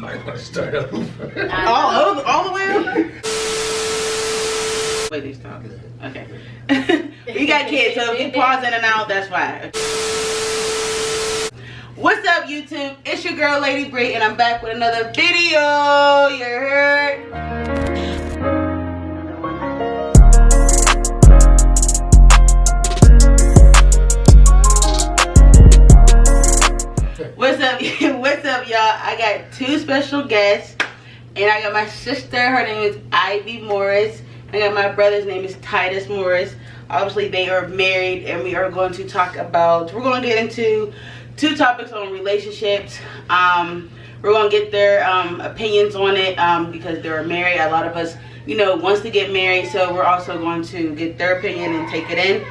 might want to start over. All the way over? Wait, these talk. Okay. You got kids, so if you pause in and out, that's why. What's up, YouTube? It's your girl, Lady Bree, and I'm back with another video. You heard? What's up? What's up, y'all? I got two special guests, and I got my sister. Her name is Ivy Morris. I got my brother's name is Titus Morris. Obviously, they are married, and we are going to talk about. We're going to get into two topics on relationships. We're going to get their opinions on it because they're married. A lot of us, you know, wants to get married, so we're also going to get their opinion and take it in.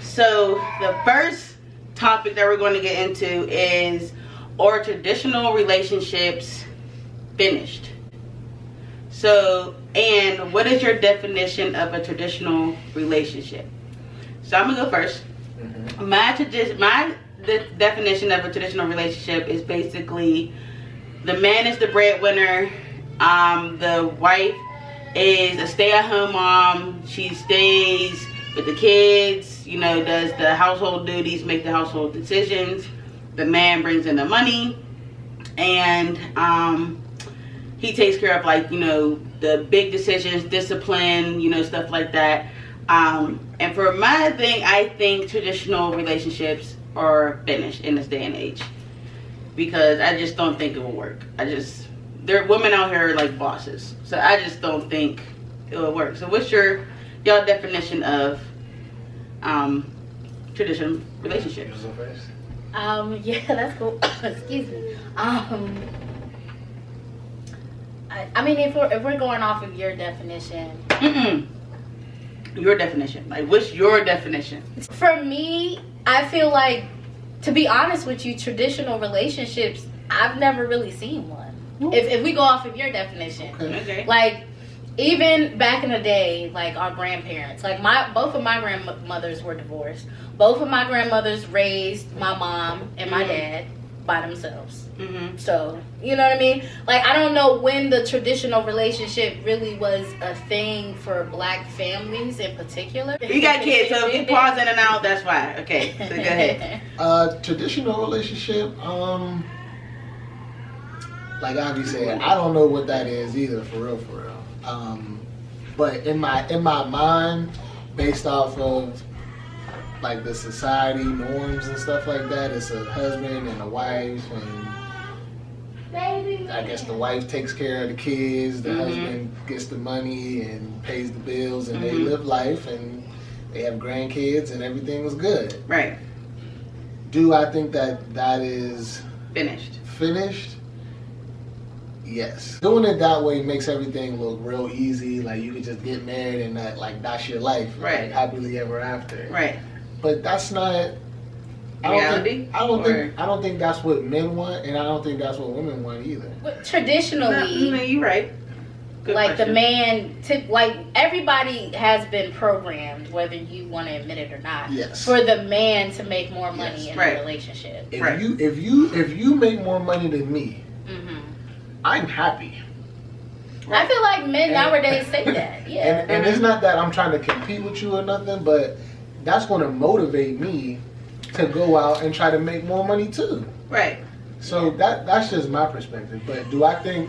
So the first topic that we're going to get into is, are traditional relationships finished? So, and what is your definition of a traditional relationship? So I'm gonna go first. My definition of a traditional relationship is basically the man is the breadwinner, the wife is a stay-at-home mom. She stays with the kids, you know, does the household duties, make the household decisions. The man brings in the money, and he takes care of, like, you know, the big decisions, discipline, you know, stuff like that. And for my thing, I think traditional relationships are finished in this day and age, because I just don't think it will work. There are women out here like bosses, so I just don't think it will work. So what's y'all definition of traditional relationships? Yeah, that's cool. Excuse me. I mean, if we're going off of your definition. Your definition. Like, what's your definition? For me, I feel like, to be honest with you, traditional relationships, I've never really seen one. If we go off of your definition. Okay. Like, even back in the day, like our grandparents, like both of my grandmothers were divorced. Both of my grandmothers raised my mom and my dad by themselves. So, you know what I mean? Like, I don't know when the traditional relationship really was a thing for black families in particular. You got kids, so if you pause in and out, that's why. Okay, so go ahead. Traditional relationship, like Ivy said, I don't know what that is either, for real. But in my mind, based off of like the society norms and stuff like that, it's a husband and a wife, and I guess the wife takes care of the kids, the husband gets the money and pays the bills, and they live life, and they have grandkids, and everything is good. Right. Do I think that is finished? Yes. Doing it that way makes everything look real easy. Like, you could just get married and that's your life. Right. Like, happily ever after. Right. But that's not reality. I don't think that's what men want, and I don't think that's what women want either. But traditionally, no, you're right. Good like question. the man, like everybody has been programmed, whether you want to admit it or not. Yes. For the man to make more money in right. a relationship. If you make more money than me, I'm happy. I feel like men nowadays say that. Yeah. And it's not that I'm trying to compete with you or nothing, but that's going to motivate me to go out and try to make more money too. Right. So that's just my perspective. But do I think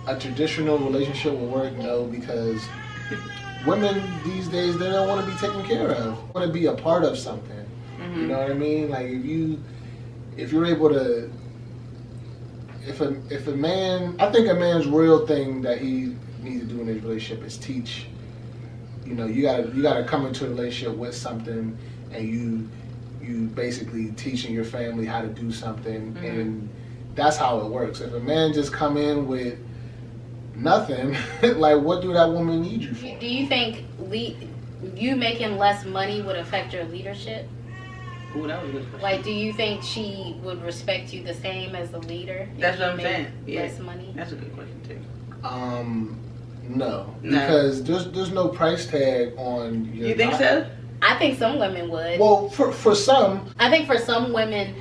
a traditional relationship will work? No, because women these days, they don't want to be taken care of. They want to be a part of something. You know what I mean? Like, if you're able to, if a man, I think a man's real thing that he needs to do in his relationship is teach. You know, you gotta come into a relationship with something, and you basically teaching your family how to do something, and that's how it works. If a man just come in with nothing, like, what do that woman need you for? Do you think you making less money would affect your leadership? Ooh, that was a good question. Like, do you think she would respect you the same as the leader? That's what I'm saying. Less money? That's a good question too. No, because there's no price tag on your. You think so? I think some women would. Well, for some. I think for some women,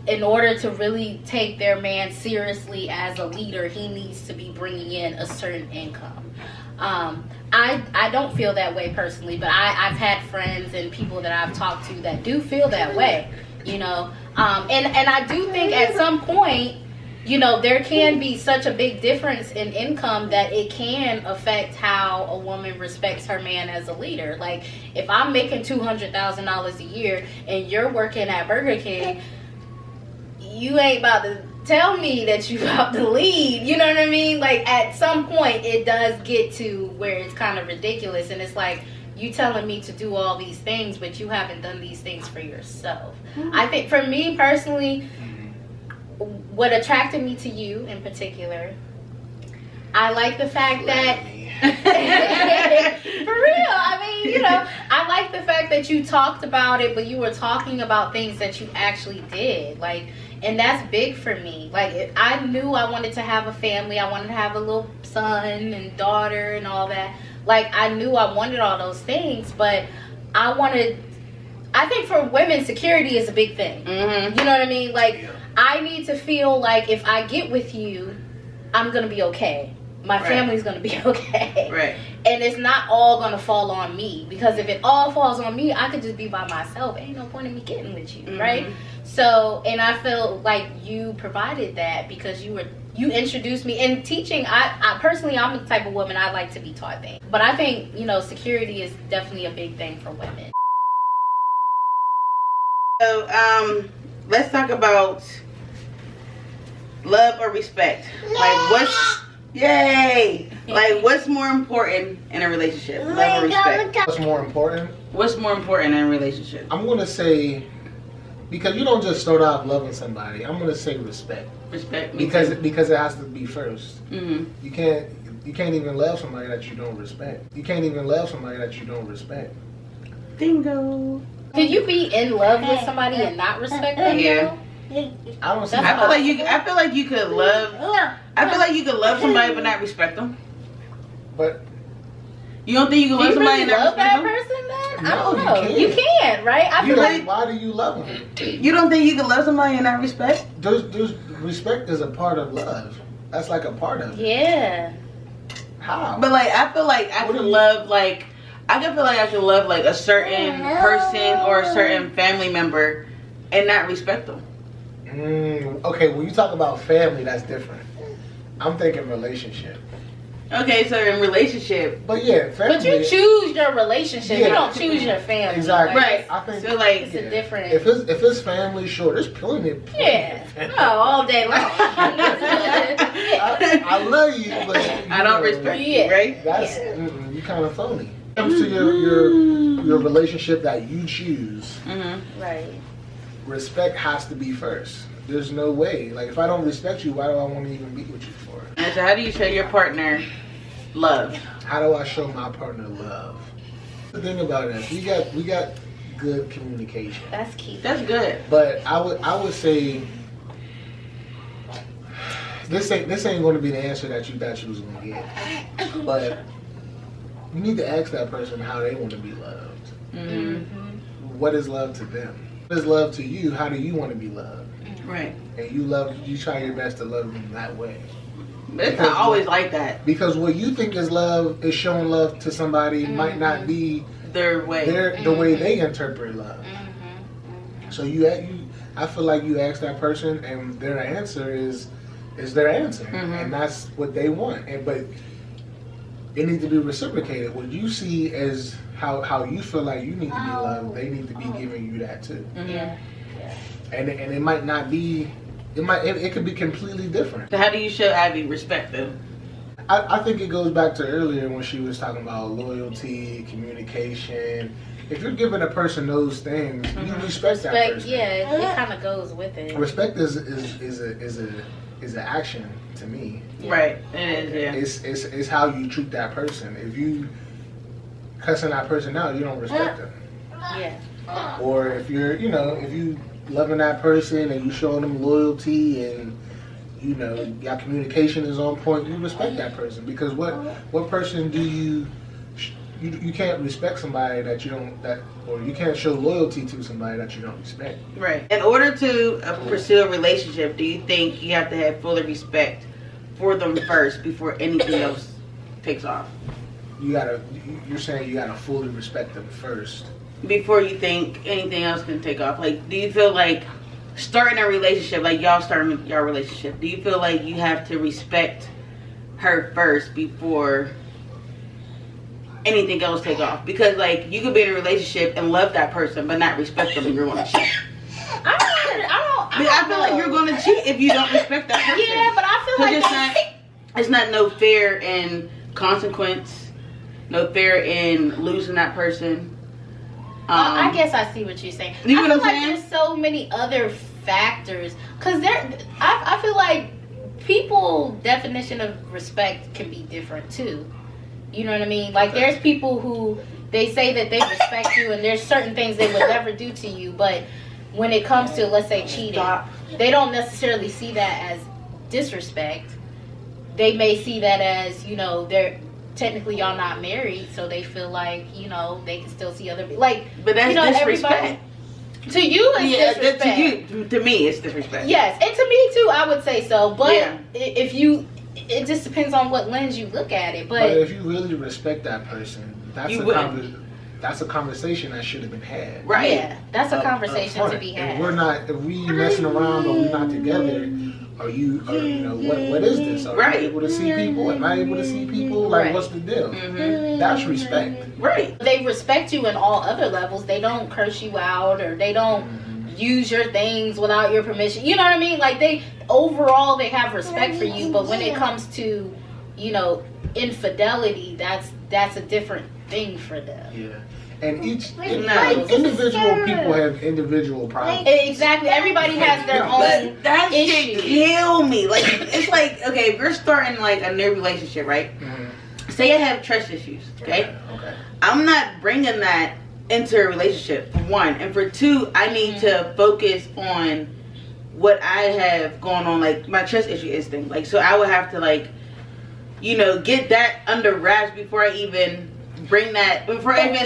in order to really take their man seriously as a leader, he needs to be bringing in a certain income. I don't feel that way personally, but I've had friends and people that I've talked to that do feel that way, you know. And I do think at some point, you know, there can be such a big difference in income that it can affect how a woman respects her man as a leader. Like, if I'm making $200,000 a year and you're working at Burger King, you ain't about to tell me that you about to lead. You know what I mean? Like, at some point, it does get to where it's kind of ridiculous. And it's like, you telling me to do all these things, but you haven't done these things for yourself. I think for me personally, what attracted me to you in particular, I like the fact that for real, I mean, you know, I like the fact that you talked about it, but you were talking about things that you actually did, like, and that's big for me. Like, I knew I wanted to have a family, I wanted to have a little son and daughter and all that. Like, I knew I wanted all those things, but I think for women, security is a big thing. You know what I mean? Like, I need to feel like if I get with you, I'm going to be okay. My family's going to be okay. Right. And it's not all going to fall on me. Because if it all falls on me, I could just be by myself. Ain't no point in me getting with you, right? So, and I feel like you provided that because you introduced me. And teaching, I personally, I'm the type of woman I like to be taught things. But I think, you know, security is definitely a big thing for women. So, let's talk about love or respect. Like, what's more important in a relationship? Love or respect? What's more important? What's more important in a relationship? I'm going to say, because you don't just start off loving somebody, I'm going to say respect. Respect. Because it has to be first. You can't even love somebody that you don't respect. You can't even love somebody that you don't respect. Bingo. Could you be in love with somebody and not respect them? Yeah. I don't see. I feel like you could love. I feel like you could love somebody but not respect them. But you don't think you can love somebody and not love that respect them? person? Then No, I don't know. you You can, right? I feel like why do you love them? You don't think you can love somebody and not respect? There's respect is a part of love. That's like a part of it. yeah. How? But like, I feel like I could love like. I can feel like I could love like a certain person or a certain family member and not respect them. Okay, when you talk about family, that's different. I'm thinking relationship. Okay, so in relationship. But yeah, family. But you choose your relationship. Yeah. You don't choose your family. Exactly. Like, Right. I think So like, it's a different. if it's family, sure, there's plenty of Yeah. family. No, all day long. I love you, but I don't respect you, right? That's you kind of phony. When it comes to your relationship that you choose, Right. respect has to be first. There's no way. Like, if I don't respect you, why do I want to even be with you for? And so how do you show your partner love? How do I show my partner love? The thing about it is we got good communication. That's key. That's good. But I would say this ain't going to be the answer that you thought you was going to get. But you need to ask that person how they want to be loved. What is love to them? What is love to you? How do you want to be loved? Right. And you try your best to love them that way. But it's not always like that. Because what you think is love is showing love to somebody might not be Their way. the way they interpret love. So I feel like you ask that person and their answer is their answer, and that's what they want. But it needs to be reciprocated. What you see as how you feel like you need to be loved, they need to be giving you that too. Yeah. And it might not be. It could be completely different. So how do you show Abby respect them? I think it goes back to earlier when she was talking about loyalty, communication. If you're giving a person those things, you respect that person. Yeah, it kind of goes with it. Respect is an action to me. Right. It is. Yeah. It's how you treat that person. If you cussing that person out, you don't respect them. Yeah. Or if you're, if you loving that person and you showing them loyalty and your communication is on point, you respect that person. Because what person do you you can't respect somebody that you don't or you can't show loyalty to somebody that you don't respect. Right. In order to pursue a relationship, do you think you have to have full respect for them first before anything else takes off? You're saying you gotta fully respect them first before you think anything else can take off. Like, do you feel like starting a relationship, like y'all starting your relationship, do you feel like you have to respect her first before anything else take off? Because like you could be in a relationship and love that person but not respect them and you're going to cheat. I feel like you're going to cheat if you don't respect that person. Yeah, but I feel like it's not no fair in consequence, no fair in losing that person. I guess I see what you're saying. You know I feel what I'm like saying? there's so many other factors because I feel like people's definition of respect can be different too. You know what I mean? Like there's people who they say that they respect you and there's certain things they would never do to you, but when it comes to, let's say, cheating, they don't necessarily see that as disrespect. They may see that as, you know, they're technically y'all not married, so they feel like, you know, they can still see other people. Like, but that's, you know, disrespect. To you, it's disrespect. To me, it's disrespect. Yes, and to me too, I would say so. But if you, it just depends on what lens you look at it. But if you really respect that person, that's a conversation that should have been had. Right. Yeah, that's a conversation to be had. If we messing around or we're not together, you know, what is this? Are you able to see people? Am I able to see people? Like, what's the deal? Mm-hmm. That's respect. Right. They respect you in all other levels. They don't curse you out or they don't use your things without your permission. You know what I mean? Like overall they have respect for you, but when it comes to, you know, infidelity, that's a different thing for them. Yeah. And individual people have individual problems. Exactly. Everybody has their own but that issue. shit kill me. Like, it's like, okay, if you're starting like a new relationship, right? Mm-hmm. Say I have trust issues, okay? I'm not bringing that into a relationship, for one. And for two, I need to focus on what I have going on, like my trust issue is thing. Like, so I would have to, like, you know, get that under wraps before I even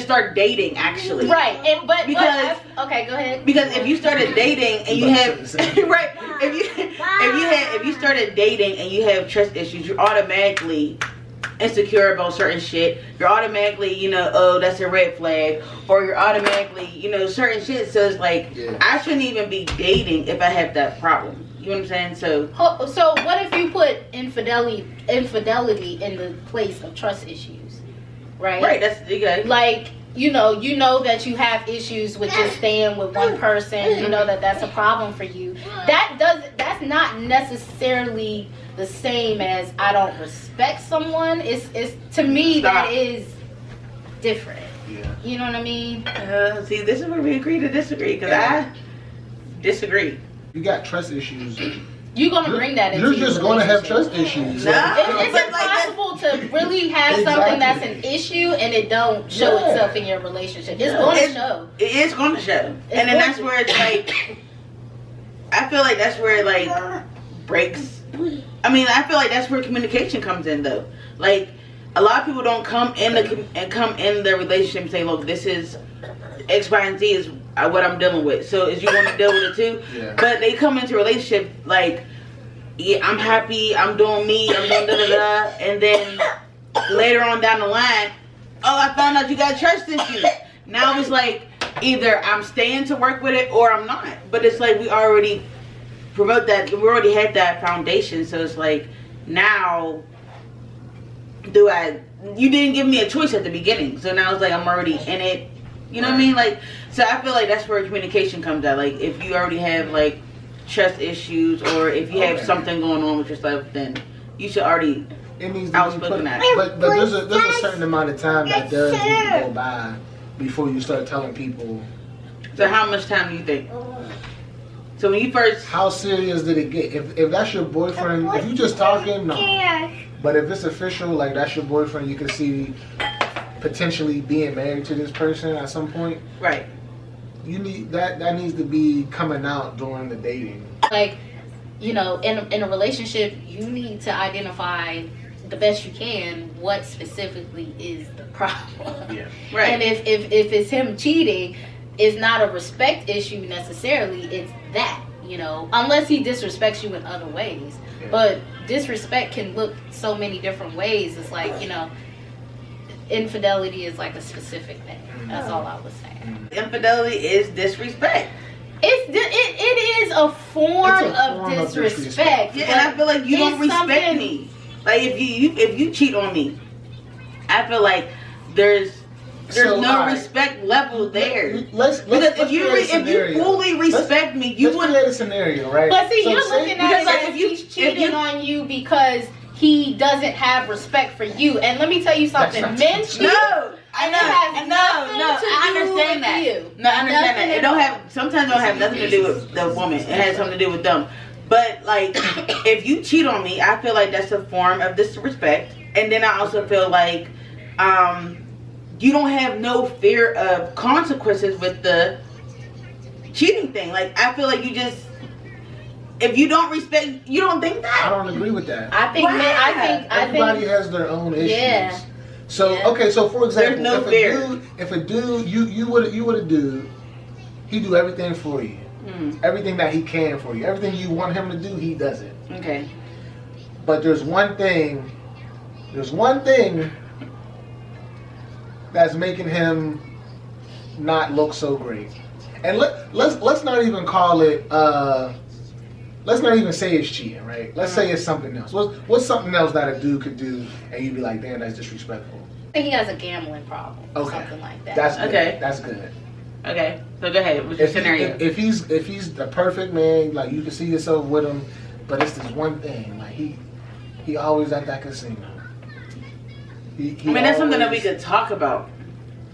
start dating, actually. Right. Okay, go ahead. Because if you started dating and you have right, if you started dating and you have trust issues, you're automatically insecure about certain shit. You're automatically, you know, oh, that's a red flag, or you're automatically, you know, certain shit. So it's like I shouldn't even be dating if I have that problem. You know what I'm saying? So what if you put infidelity in the place of trust issues? Right. Right. That's okay. Like, you know that you have issues with just staying with one person. You know that's a problem for you. That's not necessarily the same as I don't respect someone. It's to me that is different. Yeah. You know what I mean? See, this is where we agree to disagree because I disagree. You got trust issues. You're gonna bring that into. You're just gonna have trust issues. No. It's impossible to really have something that's an issue and it don't show itself in your relationship. It's going to show. It is going to show, and then that's where it's like. I feel like that's where it like breaks. I mean, I feel like that's where communication comes in, though. Like, a lot of people don't come in the relationship and say, "Look, this is X, Y, and Z is what I'm dealing with." So, is you want to deal with it too? Yeah. But they come into a relationship like, "Yeah, I'm happy. I'm doing me. I'm doing da da da," and then later on down the line, "Oh, I found out you got trust issues." Now it's like either I'm staying to work with it or I'm not. But it's like we already promote that. We already had that foundation. So it's like now. You didn't give me a choice at the beginning, so now it's like I'm already in it. You know what I mean? Like, so I feel like that's where communication comes out. Like, if you already have like trust issues, or if you have something going on with yourself, then you should already outspoken that. But there's a certain amount of time that does need to go by before you start telling people. So how much time do you think? So when you first, how serious did it get? If that's your boyfriend, if you just talking, no. But if it's official, like that's your boyfriend, you can see potentially being married to this person at some point. Right. You need that needs to be coming out during the dating. Like, you know, in a relationship, you need to identify the best you can what specifically is the problem. Yeah. Right. And if it's him cheating, it's not a respect issue necessarily. It's that, unless he disrespects you in other ways. Yeah. But disrespect can look so many different ways. It's like, infidelity is like a specific thing. That's all I was saying. Infidelity is disrespect. It is a form of disrespect. Yeah, and I feel like you don't respect something- me. Like if you cheat on me, I feel like there's So, no alright. respect level there. Let's Because if you create a scenario. fully respect me, you Let's would. create a scenario, right? But see, So you're say- looking at because, it like, as if you- he's cheating on you because he doesn't have respect for you. And let me tell you something, That's men not- cheat. No, I And know. it has nothing to I do understand with that. you. No, I understand Nothing that. It at don't all. have. Sometimes it don't have nothing to do with the woman. It has something to do with them. But like, if you cheat on me, I feel like that's a form of disrespect. And then I also feel like, you don't have no fear of consequences with the cheating thing. Like, I feel like you just, if you don't respect, you don't think I that. don't agree with that. I think, Why? men, I Everybody think, has their own issues. Yeah. So Yeah. okay, so for example, There's no fear. if a dude, you would a dude, he do everything for you, everything that he can for you, everything you want him to do, he does it. Okay. But there's one thing that's making him not look so great. And let's not even call it. Let's not even say it's cheating, right? Let's say it's something else. What's something else that a dude could do, and you'd be like, damn, that's disrespectful. I think he has a gambling problem or Okay. something like that. That's good. Okay. That's good. Okay. So go ahead. What's your scenario? If he's the perfect man, like you can see yourself with him, but it's this one thing, like he always at that casino. He I mean, that's something that we always- could talk about.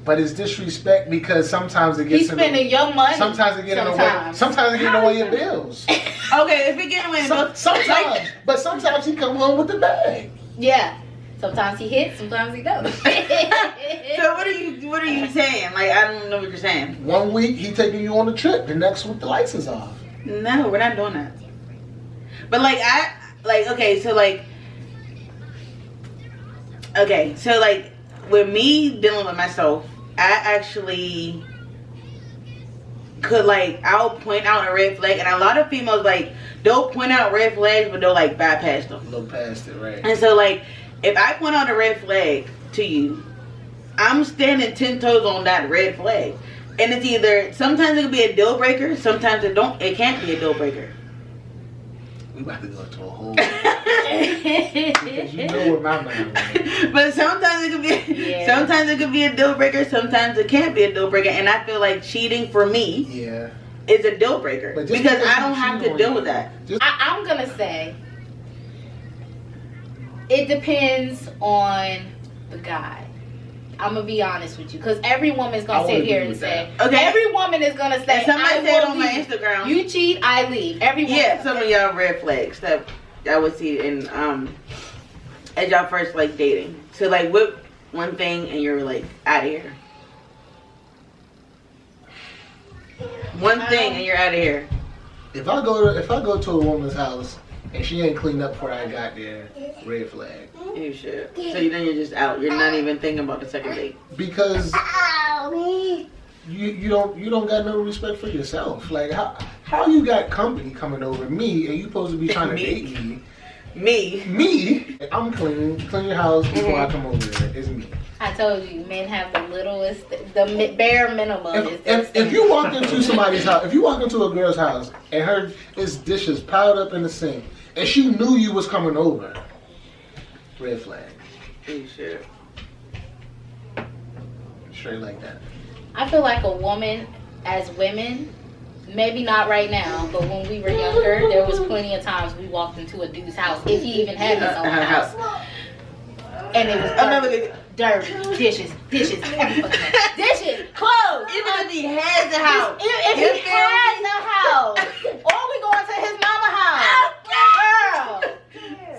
But it's disrespect because sometimes it gets He's spending your money. Sometimes it get in the way. sometimes. Sometimes it get in the way of bills. Okay, if we get away, Sometimes, but sometimes he come home with the bag. Yeah. Sometimes he hits, sometimes he don't. So what are you saying? Like, I don't know what you're saying. One week he taking you on a trip, the next week the lights is off. No, we're not doing that. But okay, so with me dealing with myself, I actually could I'll point out a red flag, and a lot of females they'll point out red flags, but they'll bypass them. Look past it, right? And so if I point out a red flag to you, I'm standing 10 toes on that red flag, and it's either sometimes it can be a deal breaker, sometimes it can't be a deal breaker. We about to go into a whole because you know where my mind went. But sometimes it could be a deal breaker, sometimes it can't be a deal breaker, and I feel like cheating for me Yeah. is a deal breaker But just because because I you don't have cheat to on deal you- with that. I'm going to say it depends on the guy. I'm going to be honest with you. Because every woman's going I to would sit here agree and with say, that. Okay. every woman is going to say, And somebody I said will on my leave. Instagram, You cheat, I leave. Every woman. yeah, some of y'all red flags that I would see in as y'all first dating. So whip one thing and you're out of here. One thing and you're out of here. If I go to a woman's house and she ain't cleaned up before I got there, red flag. You should. So then you're just out. You're not even thinking about the second date. Because you don't got no respect for yourself. Like how you got company coming over me and you supposed to be trying to Me. date me? Me. Me, I'm clean your house before I come over there. It's me. I told you, men have the littlest, the bare minimum. If you walk into somebody's house, if you walk into a girl's house and her is dishes piled up in the sink and she knew you was coming over, red flag. You should. Straight like that. I feel like a woman, as women, maybe not right now, but when we were younger, there was plenty of times we walked into a dude's house, if he even had his own house, and it was dirty, dishes, every fucking thing. Dishes, clothes. Even if he has a house. If he has a house, or we going to his mama house, girl.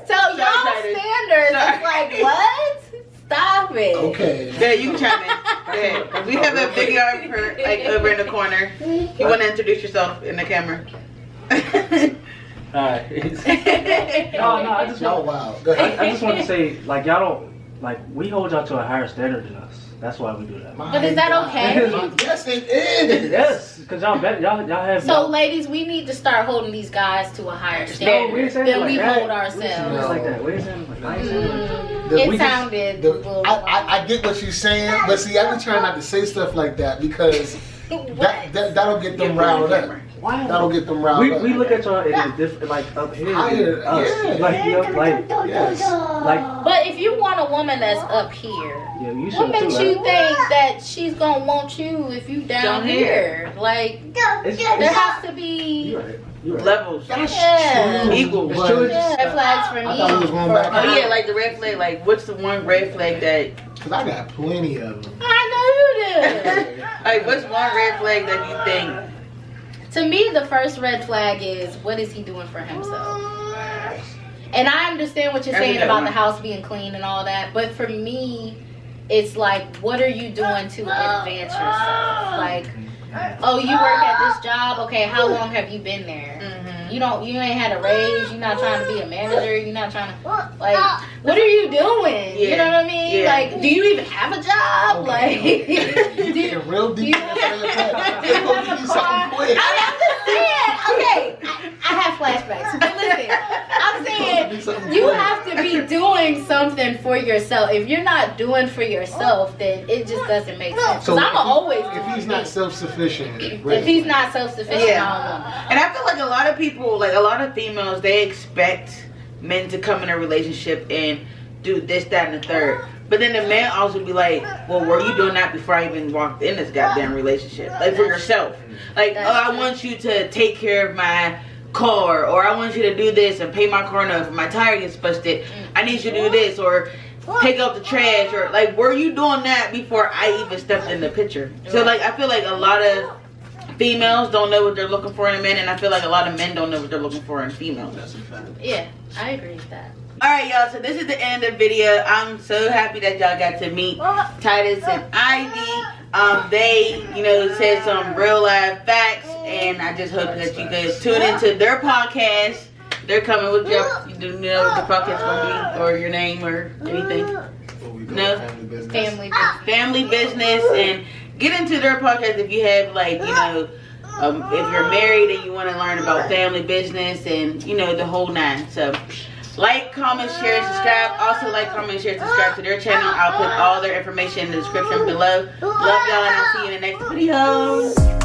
So y'all standards is like what? Stop it. Okay. Yeah, you can chime in. Yeah. We have a videographer over in the corner. You want to introduce yourself in the camera? Alright. No, I just Y'all want. wild. Go ahead. I just want to say, like, y'all don't like. We hold y'all to a higher standard than us. That's why we do that. My But is that God. okay? Yes, it is. Yes, because y'all have. So, ladies, we need to start holding these guys to a higher no, we standard ain't saying than like we that. hold We ain't saying ourselves. it like that. We ain't saying it like that. I ain't saying it like that. It We just- sounded a little. I get what you're saying, but see, I be trying not to say stuff like that because that'll get them riled up. Why? That'll get them riled up. We look at y'all in a different, like up here. Higher, than us. yeah. Like, you know, like, Yes. like, But if you want a woman that's up here, yeah, you what should makes too. you Right? think that she's gonna want you if you down Down here? Like, It's, there has to be you're right. You're right. Levels. That's Yeah. true. Equal. but- true. red flags for me. I thought we was going back. Oh yeah, like the red flag. Like, what's the one red flag that? Cause I got plenty of them. I know you do. Like, what's one red flag that you think? To me, the first red flag is what is he doing for himself? And I understand what you're saying about the house being clean and all that, but for me, it's like, what are you doing to advance yourself? Like, oh, you work at this job. Okay, how long have you been there? You ain't had a raise. You're not trying to be a manager. You're not trying to, like, what are you doing? You know what I mean? Yeah. Like, do you even have a job? Like, You do getting real do deep. you have a car? Quick. I'm just saying, okay, I have flashbacks. But listen, I'm saying you have to be doing something for yourself. If you're not doing for yourself, then it just doesn't make sense. Because I'm always if he's not self-sufficient, if he's not self-sufficient, Yeah. I don't know. And I feel like a lot of people, like a lot of females, they expect men to come in a relationship and do this, that, and the third. But then the man also be like, well, were you doing that before I even walked in this goddamn relationship? Like, for yourself. Like, That's oh, I true. want you to take care of my car, or I want you to do this and pay my car note if my tire gets busted. I need you to do this, or take out the trash, or like, were you doing that before I even stepped in the picture? So, like, I feel like a lot of females don't know what they're looking for in a man, and I feel like a lot of men don't know what they're looking for in females. That's a fact. Yeah, I agree with that. Alright, y'all, so this is the end of the video. I'm so happy that y'all got to meet Titus and Ivy. They, said some real life facts, and I just hope that you guys tune into their podcast. They're coming with you know what the podcast gonna be, or your name, or anything. Before we go, No. family business. Family business, and get into their podcast if you have, like, if you're married and you want to learn about family business and the whole nine. So like, comment, share, and subscribe. Also like, comment, share, subscribe to their channel. I'll put all their information in the description below. Love y'all, and I'll see you in the next video.